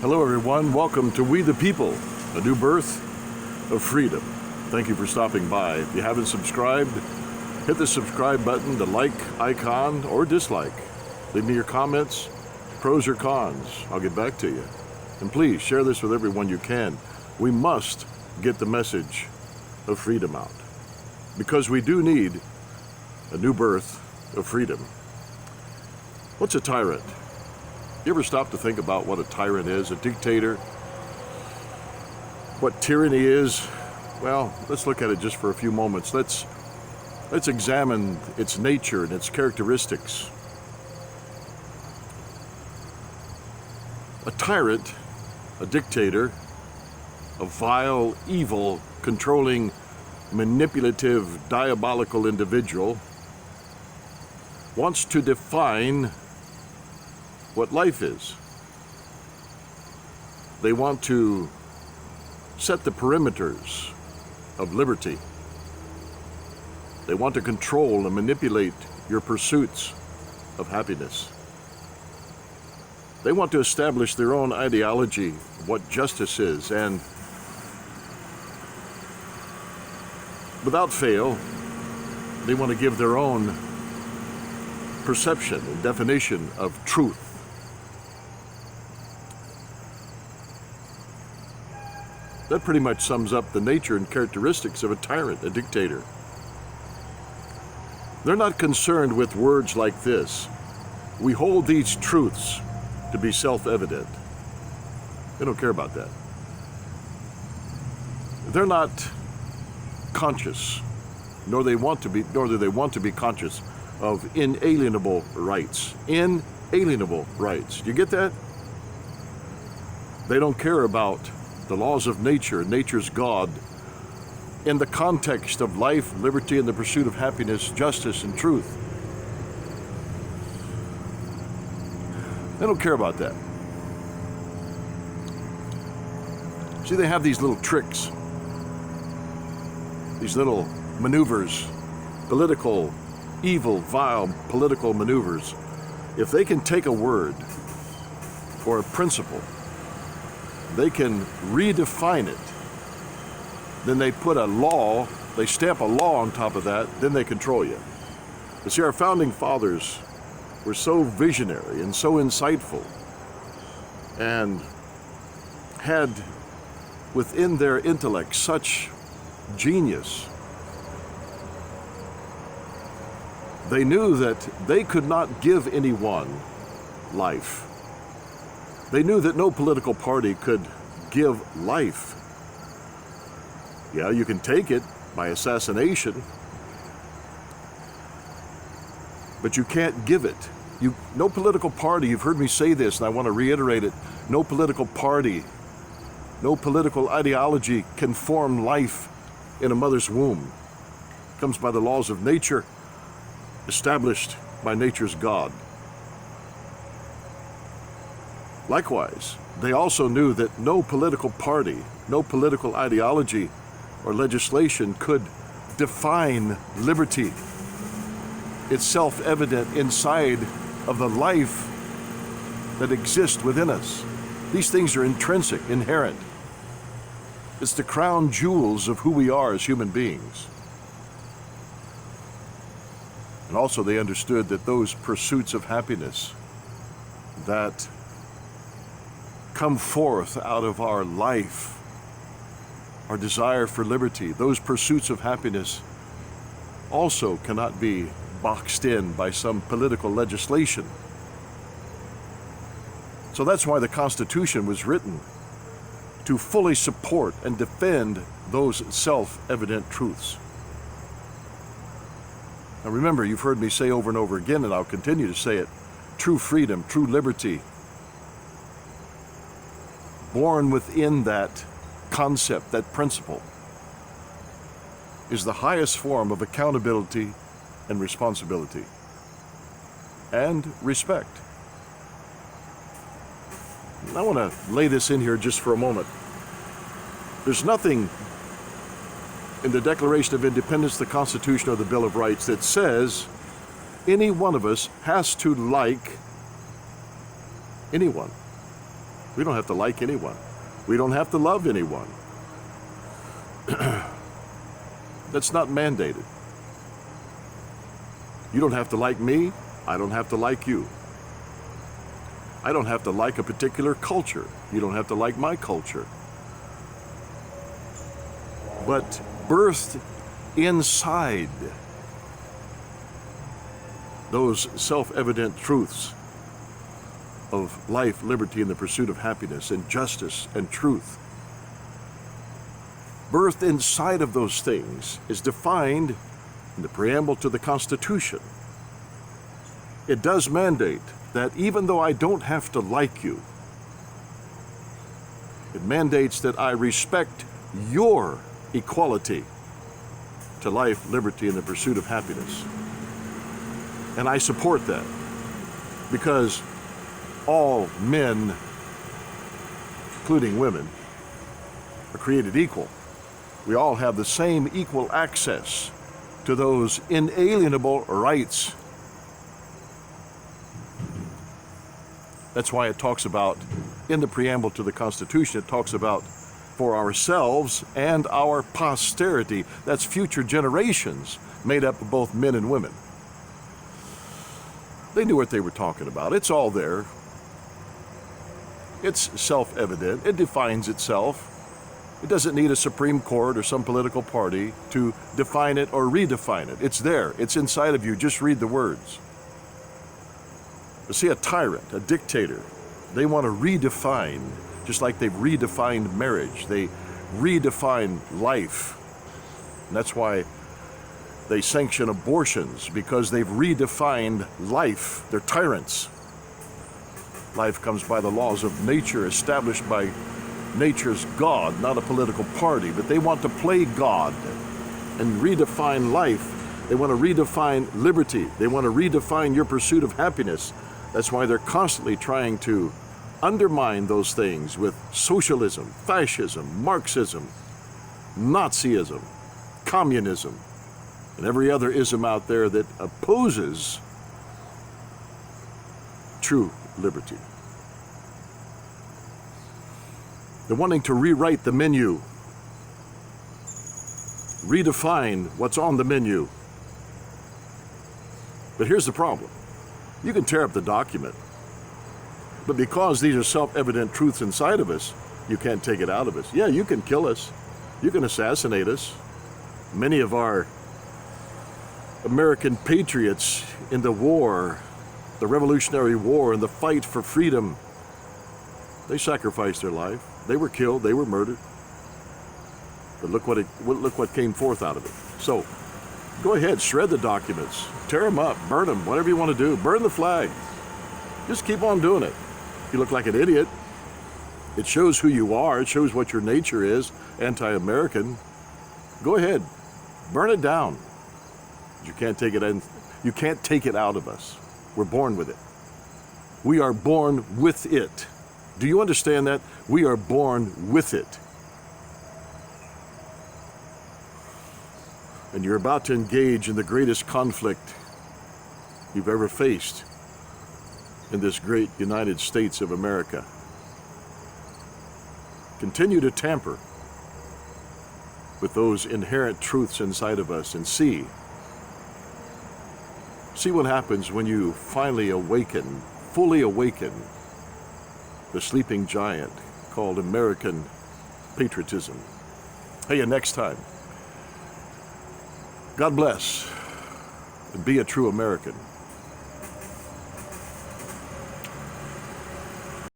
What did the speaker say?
Hello everyone, welcome to We the People, a new birth of freedom. Thank you for stopping by. If you haven't subscribed, hit the subscribe button, the like icon, or dislike. Leave me your comments, pros or cons. I'll get back to you. And please share this with everyone you can. We must get the message of freedom out, because we do need a new birth of freedom. What's a tyrant? You ever stop to think about what a tyrant is, a dictator? What tyranny is? Well, let's look at it just for a few moments. Let's examine its nature and its characteristics. A tyrant, a dictator, a vile, evil, controlling, manipulative, diabolical individual wants to define what life is. They want to set the perimeters of liberty. They want to control and manipulate your pursuits of happiness. They want to establish their own ideology of what justice is, and without fail, they want to give their own perception and definition of truth. That pretty much sums up the nature and characteristics of a tyrant, a dictator. They're not concerned with words like this: we hold these truths to be self-evident. They don't care about that. They're not conscious, nor do they want to be conscious of inalienable rights. Inalienable rights. You get that? They don't care about the laws of nature, nature's God, in the context of life, liberty, and the pursuit of happiness, justice, and truth. They don't care about that. See, they have these little tricks, these little maneuvers, political, evil, vile political maneuvers. If they can take a word or a principle, they can redefine it. Then they put a law, they stamp a law on top of that, then they control you. You see, our founding fathers were so visionary and so insightful, and had within their intellect such genius. They knew that they could not give anyone life. They knew that no political party could give life. Yeah, you can take it by assassination, but you can't give it. No political party, you've heard me say this, and I want to reiterate it, no political party, no political ideology can form life in a mother's womb. It comes by the laws of nature, established by nature's God. Likewise, they also knew that no political party, no political ideology or legislation could define liberty. It's self-evident inside of the life that exists within us. These things are intrinsic, inherent. It's the crown jewels of who we are as human beings. And also they understood that those pursuits of happiness that come forth out of our life, our desire for liberty, those pursuits of happiness also cannot be boxed in by some political legislation. So that's why the Constitution was written, to fully support and defend those self-evident truths. Now remember, you've heard me say over and over again, and I'll continue to say it, true freedom, true liberty, born within that concept, that principle, is the highest form of accountability and responsibility and respect. And I want to lay this in here just for a moment. There's nothing in the Declaration of Independence, the Constitution, or the Bill of Rights that says any one of us has to like anyone. We don't have to like anyone. We don't have to love anyone. That's not mandated. You don't have to like me. I don't have to like you. I don't have to like a particular culture. You don't have to like my culture. But birthed inside those self-evident truths of life, liberty, and the pursuit of happiness, and justice and truth, birthed inside of those things is defined in the preamble to the Constitution. It does mandate that even though I don't have to like you, it mandates that I respect your equality to life, liberty, and the pursuit of happiness. And I support that because all men, including women, are created equal. We all have the same equal access to those inalienable rights. That's why it talks about, in the preamble to the Constitution, it talks about for ourselves and our posterity. That's future generations made up of both men and women. They knew what they were talking about. It's all there. It's self-evident. It defines itself. It doesn't need a Supreme Court or some political party to define it or redefine it. It's there. It's inside of you. Just read the words. You see, a tyrant, a dictator, they want to redefine, just like they've redefined marriage. They redefine life. And that's why they sanction abortions, because they've redefined life. They're tyrants. Life comes by the laws of nature, established by nature's God, not a political party. But they want to play God and redefine life. They want to redefine liberty. They want to redefine your pursuit of happiness. That's why they're constantly trying to undermine those things with socialism, fascism, Marxism, Nazism, communism, and every other ism out there that opposes true liberty. They're wanting to rewrite the menu, redefine what's on the menu. But here's the problem. You can tear up the document, but because these are self-evident truths inside of us, you can't take it out of us. Yeah, you can kill us. You can assassinate us. Many of our American patriots in the war, the Revolutionary War, and the fight for freedom, they sacrificed their life. They were killed. They were murdered. But look what came forth out of it. So go ahead, shred the documents, tear them up, burn them, whatever you want to do. Burn the flag. Just keep on doing it. You look like an idiot. It shows who you are. It shows what your nature is, anti-American. Go ahead, burn it down. You can't take it in. You can't take it out of us. We're born with it. We are born with it. Do you understand that? We are born with it. And you're about to engage in the greatest conflict you've ever faced in this great United States of America. Continue to tamper with those inherent truths inside of us and see what happens when you finally awaken, fully awaken the sleeping giant called American patriotism. Hey, and next time, God bless, and be a true American.